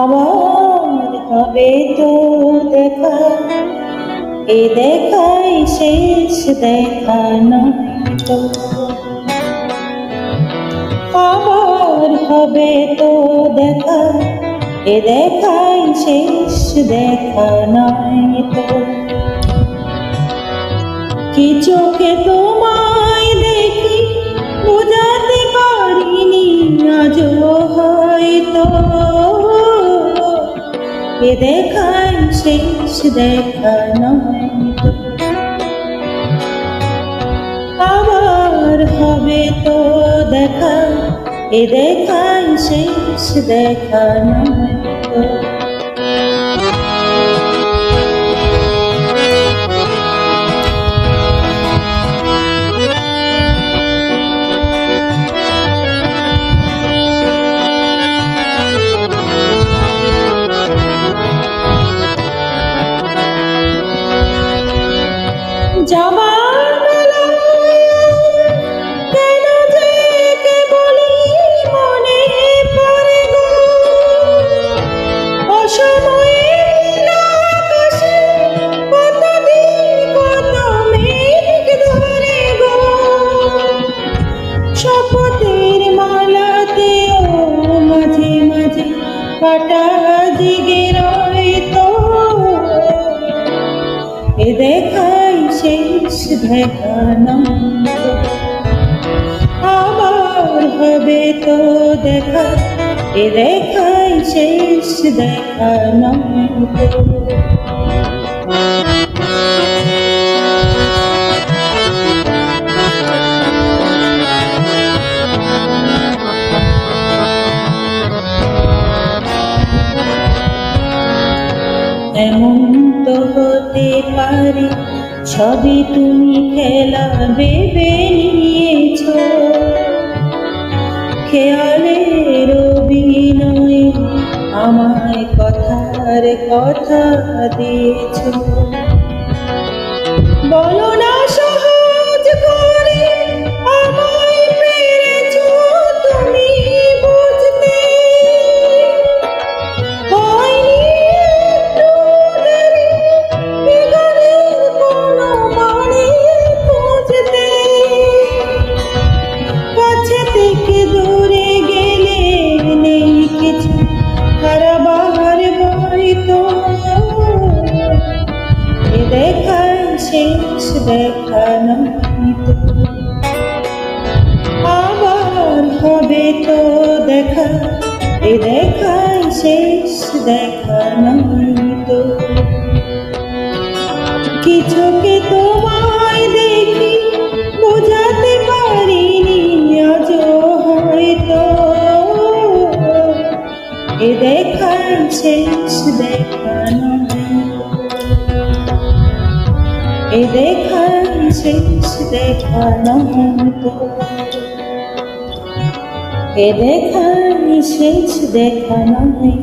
আবার হবে তো দেখা, এ দেখাই শেষ দেখা নয় তো। আবার হবে তো দেখা, এ দেখাই শেষ দেখা নয় তো। কি চোখে তোমায় দেখি বোঝাতে পারিনি আজও হয়তো, এ দেখাই শেষ দেখা নয় তো। আবার হবে তো দেখা, এ দেখাই শেষ দেখা নয় তো। যাবার বেলায় কেন যে কেবলই মনে পড়ে গো, অসময়ে আকাশে কতদিন কত মেঘ ধরে গো। শপথের মালাতেও মাঝে মাঝে কাটা জেগে রয় তো, এ দেখাই শেষ দেখা নয় তো। আবার হবে তো দেখা, এ দেখাই শেষ দেখা নয় তো। এমন তো হতে পারে সবই তুমি খেলা ভেবে নিয়েছ, খেয়ালের অভিনয়ে আমায় কথার কথা দিয়েছ। বলো না সহজ করে আমায় পেরেছ তুমি বুঝতে, হয়নি একটু দেরি এ গানের কোনো মানে খুঁজতে। কাছে থেকে দূরে গেলে নেই কিছু হারাবার ভয় তো, এ দেখাই শেষ দেখা নয় তো। আবার হবে তো দেখা, এ দেখাই শেষ দেখা নয় তো। কিছুকে তোমায় দেখি বোঝাতে পারিনি আজও হয়তো, এ দেখাই শেষ দেখা নয় তো। এ দেখাই শেষ দেখা নয় তো। এ দেখাই শেষ দেখা নয়।